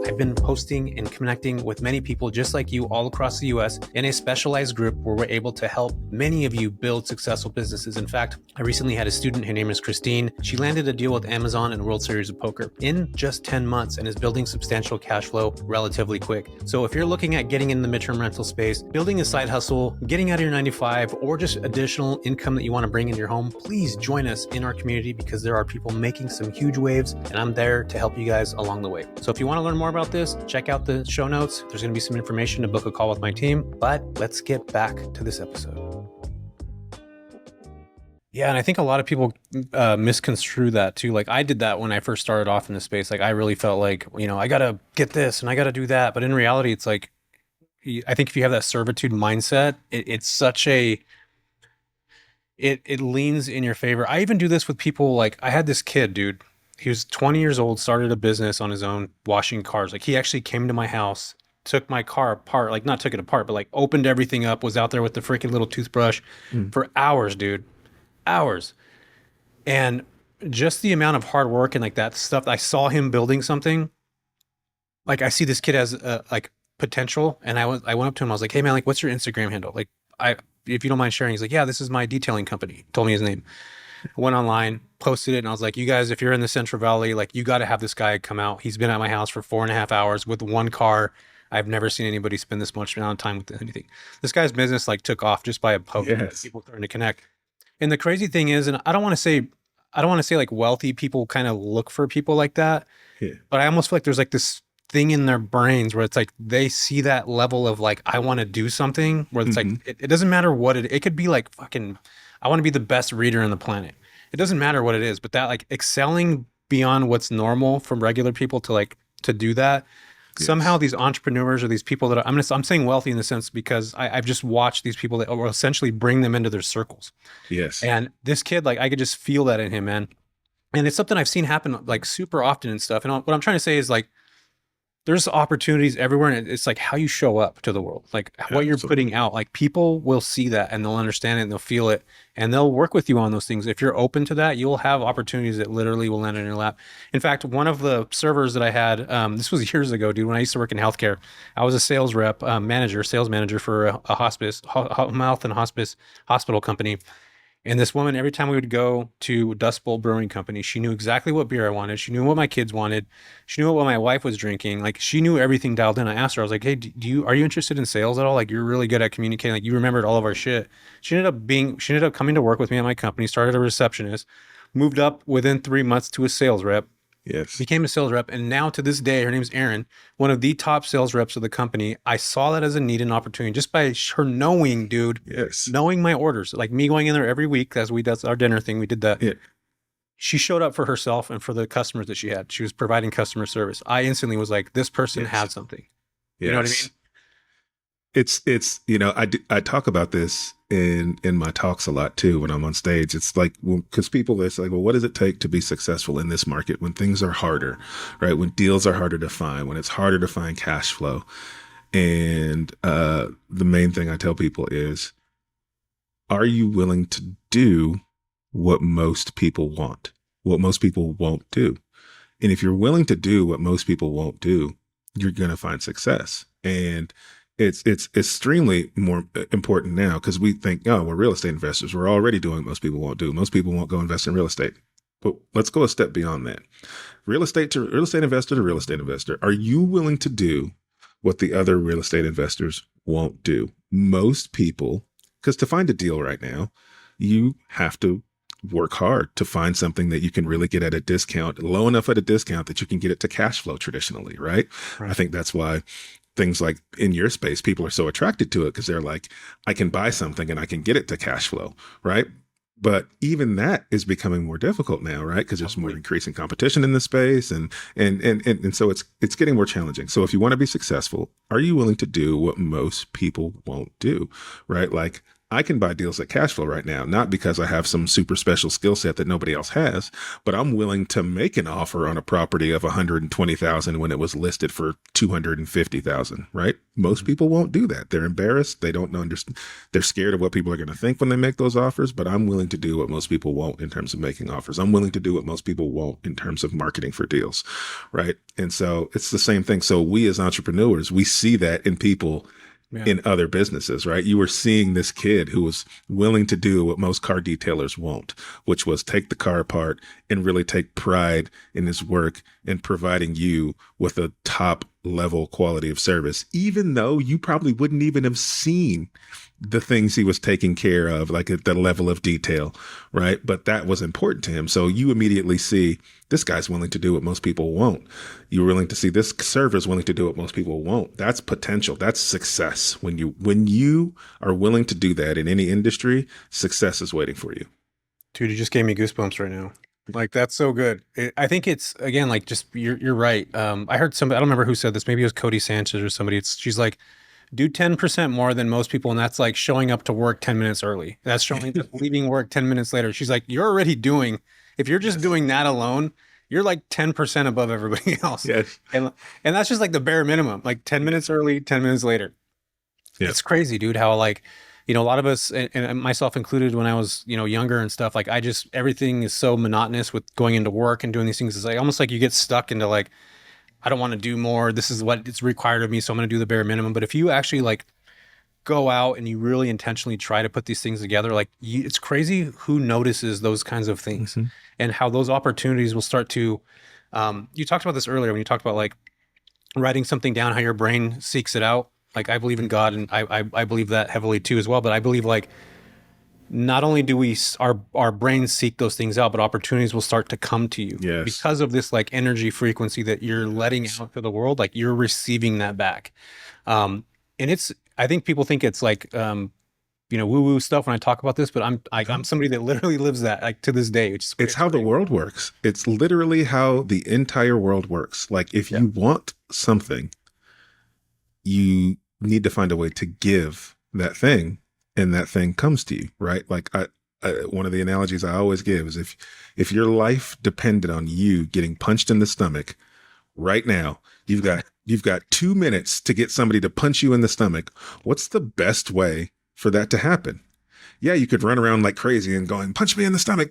I've been posting and connecting with many people just like you all across the US in a specialized group where we're able to help many of you build successful businesses. In fact, I recently had a student, her name is Christine. She landed a deal with Amazon and World Series of Poker in just 10 months and is building substantial cash flow relatively quick. So if you're looking at getting in the midterm rental space, building a side hustle, getting out of your 9 to 5, or just additional income that you want to bring in your home, please join us in our community because there are people making some huge waves and I'm there to help you guys along the way. So if you want to learn more about this, check out the show notes. There's going to be some information to book a call with my team, but let's get back to this episode. Yeah, and I think a lot of people misconstrue that too. Like I did that when I first started off in the space. Like I really felt like, I got to get this and I got to do that. But in reality, it's like, I think if you have that servitude mindset, it's such a, it leans in your favor. I even do this with people. Like I had this kid, dude. He was 20 years old, started a business on his own, washing cars. Like he actually came to my house, took my car apart, like not took it apart, but like opened everything up, was out there with the freaking little toothbrush for hours, dude, hours. And just the amount of hard work and like that stuff, I saw him building something. Like I see this kid has like potential. And I went up to him. I was like, hey man, like what's your Instagram handle? Like if you don't mind sharing, he's like, yeah, this is my detailing company. Told me his name. Went online, posted it, and I was like, you guys, if you're in the Central Valley, like you got to have this guy come out. He's been at my house for 4.5 hours with one car. I've never seen anybody spend this much amount of time with anything. This guy's business like took off just by a post. Yes. People starting to connect. And the crazy thing is, and I don't want to say like wealthy people kind of look for people like that, Yeah. but I almost feel like there's like this thing in their brains where it's like they see that level of like I want to do something where it's like it doesn't matter what it could be like fucking I want to be the best reader on the planet. It doesn't matter what it is, but that like excelling beyond what's normal from regular people to like to do that. Yes. Somehow these entrepreneurs or these people that are, I'm saying wealthy in the sense because I've just watched these people that will essentially bring them into their circles. Yes. And this kid, like I could just feel that in him, man. And it's something I've seen happen like super often and stuff. And what I'm trying to say is like, there's opportunities everywhere, and it's like how you show up to the world, like what you're putting out. Like people will see that and they'll understand it and they'll feel it and they'll work with you on those things. If you're open to that, you'll have opportunities that literally will land in your lap. In fact, one of the servers that I had, this was years ago, dude, when I used to work in healthcare, I was a sales rep, sales manager for a hospice, mouth and hospice hospital company. And this woman, every time we would go to Dust Bowl Brewing Company, she knew exactly what beer I wanted. She knew what my kids wanted. She knew what my wife was drinking. Like she knew everything dialed in. I asked her, I was like, hey, are you interested in sales at all? Like you're really good at communicating. Like you remembered all of our shit. She ended up coming to work with me at my company, started a receptionist, moved up within 3 months to a sales rep. Yes. Became a sales rep. And now to this day, her name's Erin, one of the top sales reps of the company. I saw that as a need and opportunity just by her knowing, dude, knowing my orders, like me going in there every week as that's our dinner thing. We did that. Yeah. She showed up for herself and for the customers that she had. She was providing customer service. I instantly was like, this person had something. Yes. You know what I mean? It's I talk about this in my talks a lot too when I'm on stage. It's like, because people are like, well, what does it take to be successful in this market when things are harder, right? When deals are harder to find, when it's harder to find cash flow. And the main thing I tell people is, are you willing to do what most people want, what most people won't do? And if you're willing to do what most people won't do, you're going to find success. And it's extremely more important now because we think, oh, we're real estate investors. We're already doing what most people won't do. Most people won't go invest in real estate. But let's go a step beyond that. Real estate investor to real estate investor. Are you willing to do what the other real estate investors won't do? Most people, because to find a deal right now, you have to work hard to find something that you can really get at a discount, low enough at a discount that you can get it to cash flow traditionally, right? I think that's why things like in your space, people are so attracted to it because they're like, I can buy something and I can get it to cash flow, right? But even that is becoming more difficult now, right? Because there's more increasing competition in the space, and so it's getting more challenging. So if you want to be successful, are you willing to do what most people won't do, right? Like I can buy deals at cash flow right now, not because I have some super special skill set that nobody else has, but I'm willing to make an offer on a property of 120,000 when it was listed for 250,000, right? Most people won't do that. They're embarrassed. They don't understand. They're scared of what people are going to think when they make those offers, but I'm willing to do what most people won't in terms of making offers. I'm willing to do what most people won't in terms of marketing for deals, right? And so it's the same thing. So we as entrepreneurs, we see that in people in other businesses, right? You were seeing this kid who was willing to do what most car detailers won't, which was take the car apart and really take pride in his work and providing you with a top level quality of service, even though you probably wouldn't even have seen the things he was taking care of, like at the level of detail, right? But that was important to him. So you immediately see this guy's willing to do what most people won't. You're willing to see this server is willing to do what most people won't. That's potential. That's success. When you are willing to do that in any industry, success is waiting for you. Dude, you just gave me goosebumps right now. Like that's so good. I think it's again like just you're right. I heard somebody, I don't remember who said this. Maybe it was Cody Sanchez or somebody. She's like, do 10% more than most people, and that's like showing up to work 10 minutes early. That's showing leaving work 10 minutes later. She's like, you're already doing. If you're just doing that alone, you're like 10% above everybody else. Yes. And that's just like the bare minimum. Like 10 minutes early, 10 minutes later. Yeah. It's crazy, dude. How like, you know, a lot of us, and myself included, when I was, you know, younger and stuff, like everything is so monotonous with going into work and doing these things. It's like almost like you get stuck into like, I don't want to do more. This is what it's required of me, so I'm going to do the bare minimum. But if you actually like go out and you really intentionally try to put these things together, like it's crazy who notices those kinds of things and how those opportunities will start to. You talked about this earlier when you talked about like writing something down, how your brain seeks it out. Like I believe in God, and I believe that heavily too as well. But I believe like not only do our brains seek those things out, but opportunities will start to come to you because of this like energy frequency that you're letting out to the world. Like you're receiving that back. And I think people think it's like, you know, woo woo stuff when I talk about this, but I'm somebody that literally lives that like to this day. It's how the world works. It's literally how the entire world works. Like if you want something, you need to find a way to give that thing, and that thing comes to you, right? Like one of the analogies I always give is if your life depended on you getting punched in the stomach right now, you've got 2 minutes to get somebody to punch you in the stomach. What's the best way for that to happen? Yeah, you could run around like crazy and going, punch me in the stomach,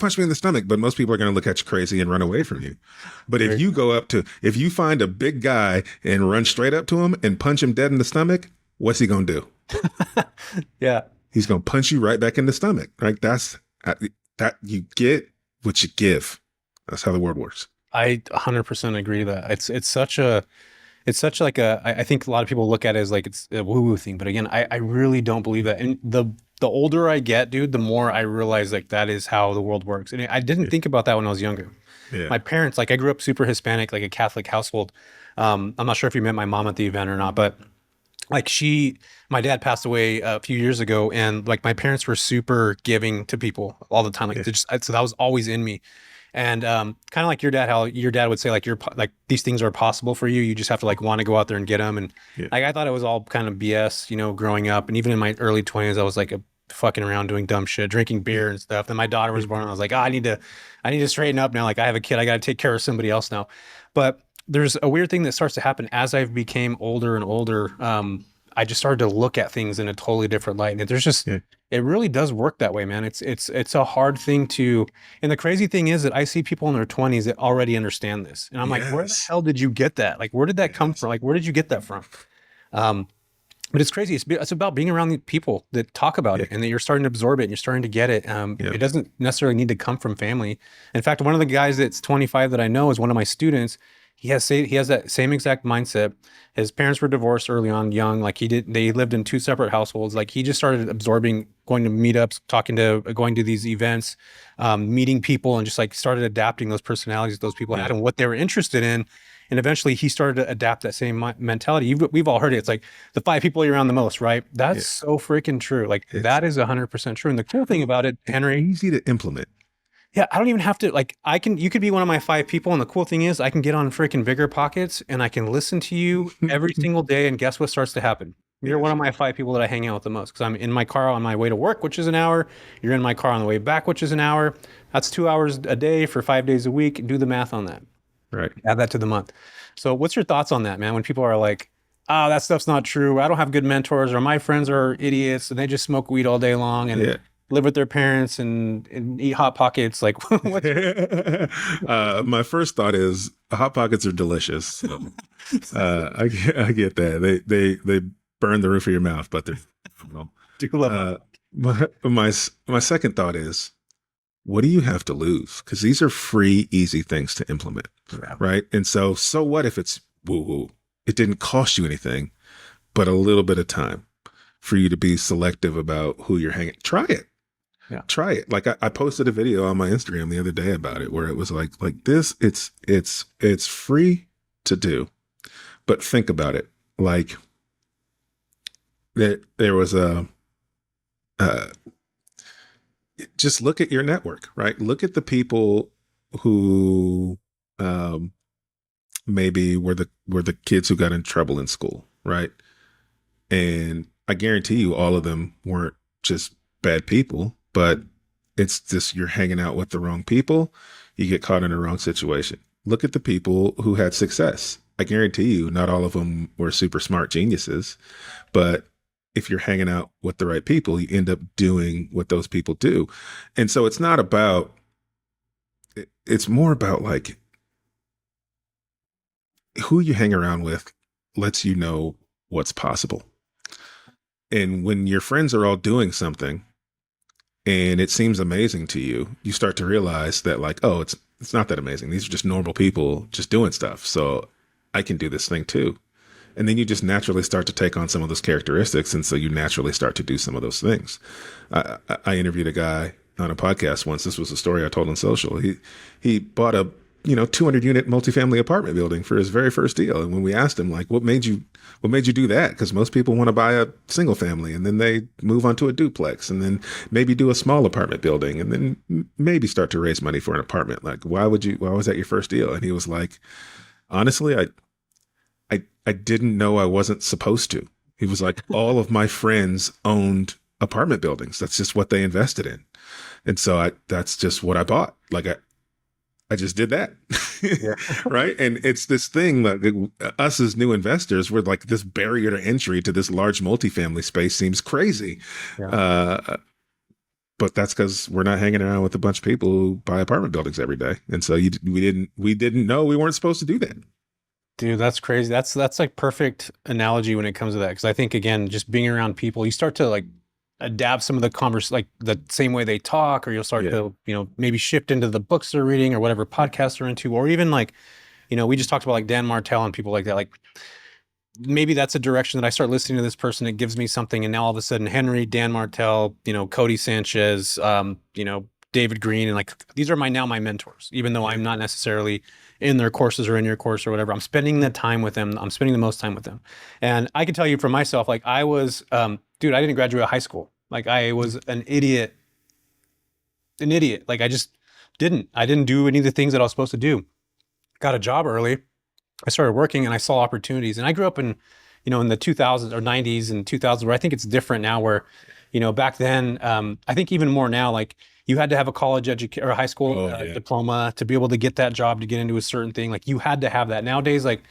but most people are going to look at you crazy and run away from you. But if you find a big guy and run straight up to him and punch him dead in the stomach, what's he going to do? Yeah. He's going to punch you right back in the stomach, right? That you get what you give. That's how the world works. I 100% agree to that. It's such like I think a lot of people look at it as like it's a woo-woo thing, but again, I really don't believe that. And the older I get, dude, the more I realize like that is how the world works. And I didn't think about that when I was younger. Yeah. My parents, like I grew up super Hispanic, like a Catholic household. I'm not sure if you met my mom at the event or not, but like my dad passed away a few years ago, and like my parents were super giving to people all the time. Like so that was always in me. And kind of like your dad, how your dad would say like these things are possible for you. You just have to like want to go out there and get them. And like I thought it was all kind of BS, you know, growing up. And even in my early 20s, I was like fucking around doing dumb shit, drinking beer and stuff. Then my daughter was born, and I was like, I need to straighten up now. Like I have a kid, I got to take care of somebody else now. But there's a weird thing that starts to happen as I became older and older. I just started to look at things in a totally different light. And there's just, it really does work that way, man. It's a hard thing to, and the crazy thing is that I see people in their 20s that already understand this. And I'm like, where the hell did you get that? Like, where did that come from? Like, where did you get that from? But it's crazy. It's about being around the people that talk about it, and that you're starting to absorb it and you're starting to get it. It doesn't necessarily need to come from family. In fact, one of the guys that's 25 that I know is one of my students. He has that same exact mindset. His parents were divorced early on, young. Like they lived in two separate households. Like he just started absorbing, going to meetups, going to these events, meeting people, and just like started adapting those personalities that those people had and what they were interested in. And eventually he started to adapt that same mentality. We've all heard it. It's like the 5 people you're around the most, right? That's Yeah. so freaking true. Like It's that is 100% true. And the cool thing about it, Henry, easy to implement. yeah, I don't even have to like you could be one of my 5 people. And the cool thing is I can get on freaking Bigger Pockets and I can listen to you every single day. And guess what starts to happen? You're one of my 5 people that I hang out with the most because I'm in my car on my way to work, which is an hour. You're in my car on the way back, which is an hour. That's 2 hours a day for 5 days a week. Do the math on that. Right. Add that to the month. So what's your thoughts on that, man? When people are like, oh, that stuff's not true. I don't have good mentors, or my friends are idiots and they just smoke weed all day long and Yeah. live with their parents and eat Hot Pockets. Like, what's My first thought is Hot Pockets are delicious. I get that. They burn the roof of your mouth, but they're phenomenal. do you love My second thought is, what do you have to lose? Because these are free, easy things to implement, right? And so what if it's woo-woo? It didn't cost you anything, but a little bit of time for you to be selective about who you're hanging. Try it. Yeah. Try it. Like I posted a video on my Instagram the other day about it, where it was like this. It's free to do, but think about it. Like there was just look at your network, right? Look at the people who maybe were the kids who got in trouble in school, right? And I guarantee you all of them weren't just bad people, but it's just you're hanging out with the wrong people, you get caught in the wrong situation. Look at the people who had success. I guarantee you not all of them were super smart geniuses, but if you're hanging out with the right people, you end up doing what those people do. And so it's not about, it's more about like who you hang around with lets you know what's possible. And when your friends are all doing something and it seems amazing to you, you start to realize that like, oh, it's not that amazing. These are just normal people just doing stuff. So I can do this thing too. And then you just naturally start to take on some of those characteristics. And so you naturally start to do some of those things. I interviewed a guy on a podcast once. This was a story I told on social. He bought a 200 unit multifamily apartment building for his very first deal. And when we asked him, like, what made you do that? Because most people want to buy a single family and then they move on to a duplex and then maybe do a small apartment building and then maybe start to raise money for an apartment. Like, why was that your first deal? And he was like, honestly, I didn't know I wasn't supposed to. He was like, all of my friends owned apartment buildings. That's just what they invested in. And so that's just what I bought. Like I just did that. Yeah. Right. And it's this thing that us as new investors, we're like, this barrier to entry to this large multifamily space seems crazy. Yeah. But that's because we're not hanging around with a bunch of people who buy apartment buildings every day. And so we didn't know we weren't supposed to do that. Dude, that's crazy. That's like perfect analogy when it comes to that. Cause I think again, just being around people, you start to like adapt some of the like the same way they talk, or you'll start to, maybe shift into the books they're reading or whatever podcasts they're into, or even like, we just talked about like Dan Martell and people like that. Like maybe that's a direction that I start listening to this person. It gives me something. And now all of a sudden, Henry, Dan Martell, Cody Sanchez, David Green, and like, these are my mentors, even though I'm not necessarily in their courses or in your course or whatever. I'm spending the time with them. I'm spending the most time with them. And I can tell you for myself, like I was, dude, I didn't graduate high school. Like I was an idiot. Like I didn't do any of the things that I was supposed to do. Got a job early. I started working and I saw opportunities. And I grew up in the 2000s or 90s and 2000s, where I think it's different now, where, back then, I think even more now, like you had to have a college education or a high school diploma to be able to get that job, to get into a certain thing. Like you had to have that. Nowadays, like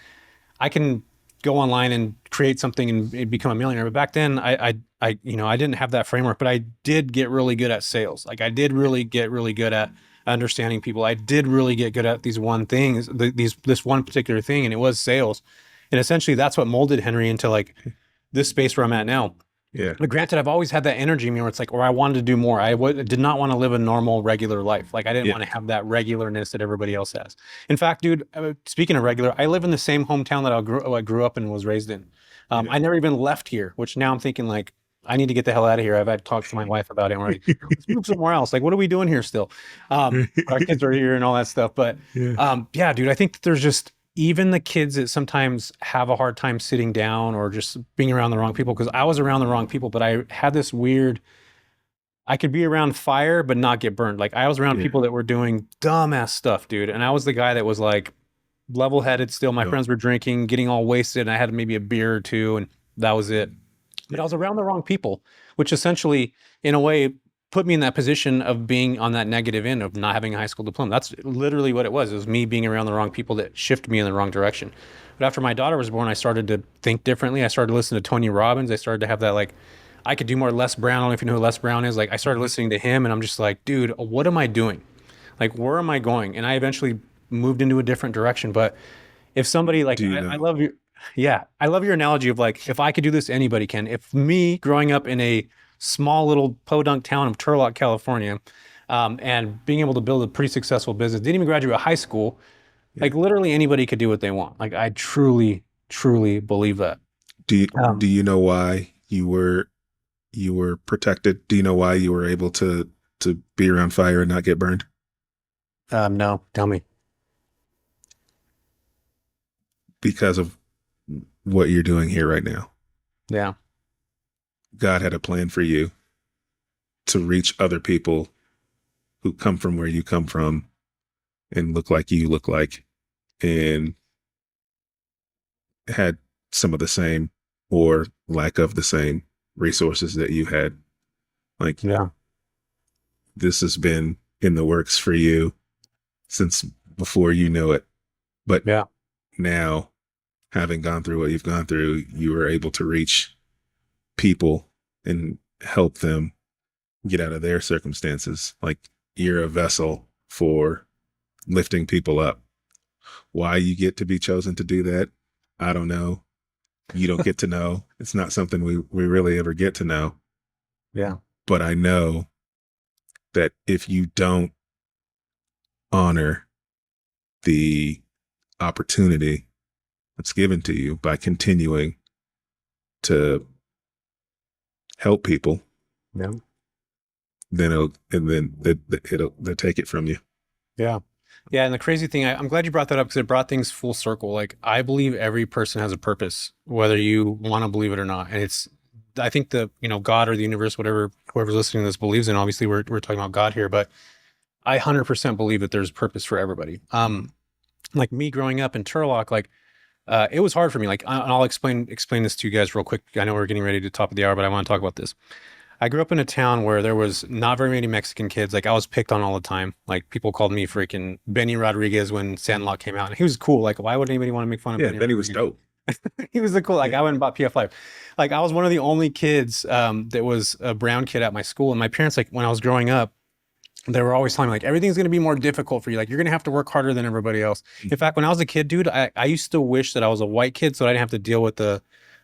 I can go online and create something and become a millionaire. But back then I didn't have that framework, but I did get really good at sales. Like I did really get really good at understanding people. I did really get good at these one things, this one particular thing, and it was sales. And essentially that's what molded Henry into like this space where I'm at now. Yeah. But granted, I've always had that energy in me where it's like, or I wanted to do more. I did not want to live a normal, regular life. Like I didn't want to have that regularness that everybody else has. In fact, dude, speaking of regular, I live in the same hometown that I grew up and was raised in. I never even left here, which now I'm thinking like, I need to get the hell out of here. I've had talked to my wife about it. We're like, let's move somewhere else. Like, what are we doing here still? Our kids are here and all that stuff. But yeah, dude, I think that there's just, even the kids that sometimes have a hard time sitting down or just being around the wrong people, because I was around the wrong people, but I had this weird, I could be around fire but not get burned. Like I was around Yeah. people that were doing dumbass stuff, dude. And I was the guy that was like level-headed still. My Yep. friends were drinking, getting all wasted, and I had maybe a beer or two, and that was it. But I was around the wrong people, which essentially, in a way, put me in that position of being on that negative end of not having a high school diploma. That's literally what it was. It was me being around the wrong people that shifted me in the wrong direction. But after my daughter was born, I started to think differently. I started to listen to Tony Robbins. I started to have that like, I could do more. Les Brown. I don't know if you know who Les Brown is. Like, I started listening to him, and I'm just like, dude, what am I doing? Like, where am I going? And I eventually moved into a different direction. But if somebody like, Do you I know? love your, yeah, I love your analogy of like, if I could do this, anybody can. If me growing up in a small little podunk town of Turlock, California, and being able to build a pretty successful business, didn't even graduate high school, Yeah. like literally anybody could do what they want. Like I truly, truly believe that. Do you, do Um, you know why you were protected? Do you know why you were able to be around fire and not get burned? no, tell me. Because of what you're doing here right now. Yeah, God had a plan for you to reach other people who come from where you come from and look like you look like and had some of the same or lack of the same resources that you had. Like yeah, this has been in the works for you since before you know it. But yeah, now, having gone through what you've gone through, you were able to reach people and help them get out of their circumstances. Like you're a vessel for lifting people up. Why you get to be chosen to do that, I don't know. You don't get to know. It's not something we really ever get to know. yeah, But I know that if you don't honor the opportunity that's given to you by continuing to help people, yeah, then they'll take it from you. yeah. Yeah, and the crazy thing, I'm glad you brought that up because it brought things full circle. Like, I believe every person has a purpose, whether you want to believe it or not. And it's, I think God or the universe, whatever, whoever's listening to this believes in, obviously we're talking about God here, but I 100% believe that there's purpose for everybody. Like me growing up in Turlock, like, it was hard for me. Like, and I'll explain this to you guys real quick. I know we're getting ready to top of the hour, but I want to talk about this. I grew up in a town where there was not very many Mexican kids. Like I was picked on all the time. Like people called me freaking Benny Rodriguez when Sandlot came out. And he was cool. Like why would anybody want to make fun of Yeah, Benny Benny was Rodriguez? dope. He was the cool. Like Yeah. I went and bought PF5. Like I was one of the only kids that was a brown kid at my school. And my parents, like when I was growing up, they were always telling me like everything's going to be more difficult for you. Like you're going to have to work harder than everybody else. In fact, when I was a kid, dude, I used to wish that I was a white kid so I didn't have to deal with the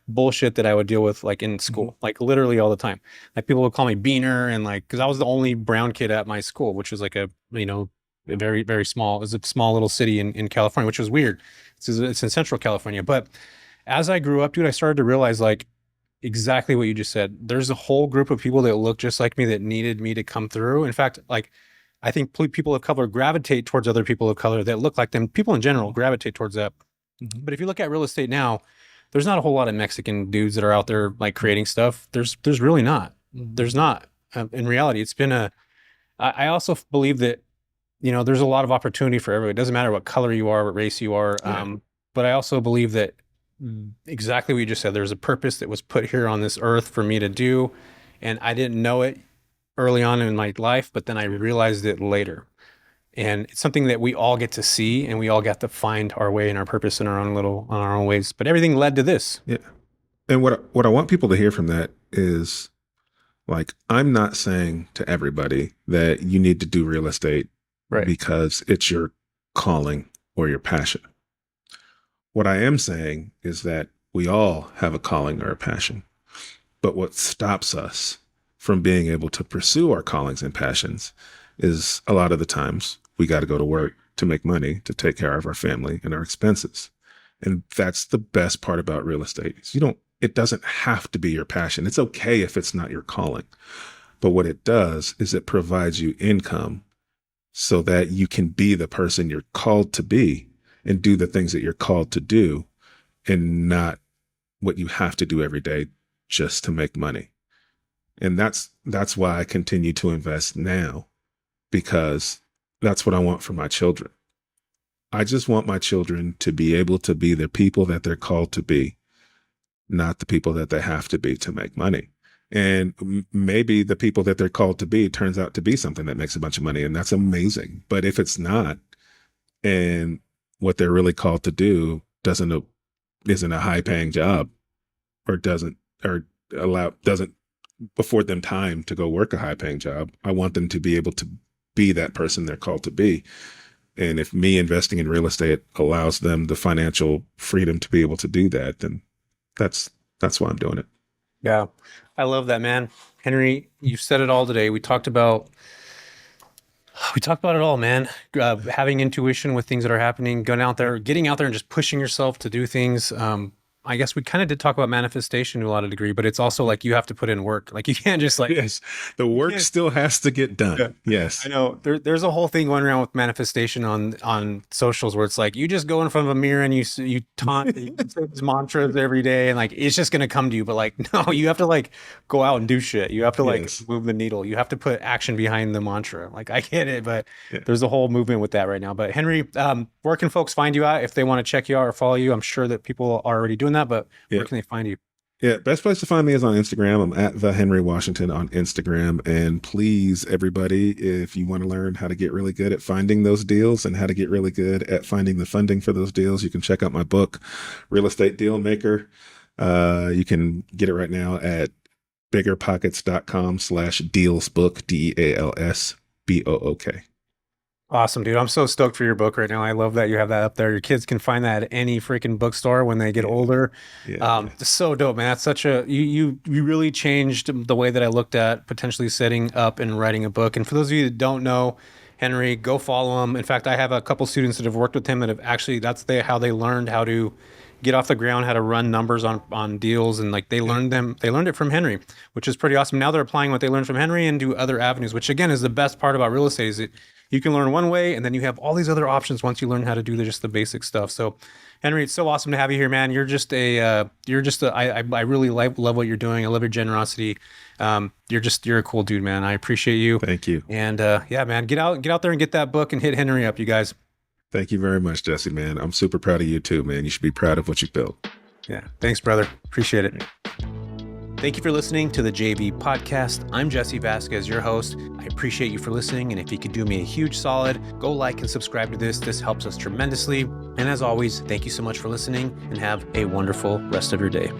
bullshit that I would deal with like in school, like literally all the time. Like people would call me Beaner and like, cause I was the only brown kid at my school, which was like a very, very small, it was a small little city in California, which was weird. It's in Central California. But as I grew up, dude, I started to realize like exactly what you just said. There's a whole group of people that look just like me that needed me to come through. In fact, like I think people of color gravitate towards other people of color that look like them. People in general gravitate towards that. Mhm. But if you look at real estate now, there's not a whole lot of Mexican dudes that are out there like creating stuff. There's really not. There's not. In reality, it's been a. I also believe that there's a lot of opportunity for everybody. It doesn't matter what color you are, what race you are. Yeah. But I also believe that exactly what you just said. There's a purpose that was put here on this earth for me to do, and I didn't know it early on in my life, but then I realized it later. And it's something that we all get to see, and we all get to find our way and our purpose in on our own ways. But everything led to this. Yeah. And what I want people to hear from that is like I'm not saying to everybody that you need to do real estate Right. because it's your calling or your passion. What I am saying is that we all have a calling or a passion. But what stops us from being able to pursue our callings and passions is a lot of the times we got to go to work to make money to take care of our family and our expenses. And that's the best part about real estate. Is it doesn't have to be your passion. It's okay if it's not your calling. But what it does is it provides you income so that you can be the person you're called to be and do the things that you're called to do and not what you have to do every day just to make money. And that's why I continue to invest now, because that's what I want for my children. I just want my children to be able to be the people that they're called to be, not the people that they have to be to make money. And maybe the people that they're called to be turns out to be something that makes a bunch of money, and that's amazing. But if it's not, and what they're really called to do isn't a high paying job, or doesn't afford them time to go work a high paying job, I want them to be able to be that person they're called to be. And if me investing in real estate allows them the financial freedom to be able to do that, then that's why I'm doing it. Yeah. I love that, man. Henry, you said it all today. We talked about it all, man. Having intuition with things that are happening, getting out there and just pushing yourself to do things. I guess we kind of did talk about manifestation to a lot of degree, but it's also like you have to put in work. Like you can't just yes, the work still has to get done. Yeah. Yes, I know. There's a whole thing going around with manifestation on socials where it's like you just go in front of a mirror and you taunt you say these mantras every day and like it's just gonna come to you. But like no, you have to like go out and do shit. You have to like move the needle. You have to put action behind the mantra. Like I get it, but there's a whole movement with that right now. But Henry, where can folks find you at if they want to check you out or follow you? I'm sure that people are already doing that, but where can they find you? Yeah, best place to find me is on Instagram. I'm at the Henry Washington on Instagram. And please, everybody, if you want to learn how to get really good at finding those deals and how to get really good at finding the funding for those deals, you can check out my book, Real Estate Dealmaker. You can get it right now at biggerpockets.com/dealsbook, DEALSBOOK. Awesome, dude. I'm so stoked for your book right now. I love that you have that up there. Your kids can find that at any freaking bookstore when they get older. It's so dope, man. That's such a, you really changed the way that I looked at potentially setting up and writing a book. And for those of you that don't know Henry, go follow him. In fact, I have a couple students that have worked with him that have actually, how they learned how to get off the ground, how to run numbers on deals. And like they learned it from Henry, which is pretty awesome. Now they're applying what they learned from Henry into other avenues, which again is the best part about real estate is you can learn one way and then you have all these other options once you learn how to do just the basic stuff. So Henry, it's so awesome to have you here, man. I really love what you're doing. I love your generosity. You're a cool dude, man. I appreciate you. Thank you. And yeah, man, get out there and get that book and hit Henry up, you guys. Thank you very much, Jesse, man. I'm super proud of you too, man. You should be proud of what you built. Yeah. Thanks, brother. Appreciate it. Thank you for listening to the JV podcast. I'm Jesse Vasquez, your host. I appreciate you for listening. And if you could do me a huge solid, go like and subscribe to this. This helps us tremendously. And as always, thank you so much for listening and have a wonderful rest of your day.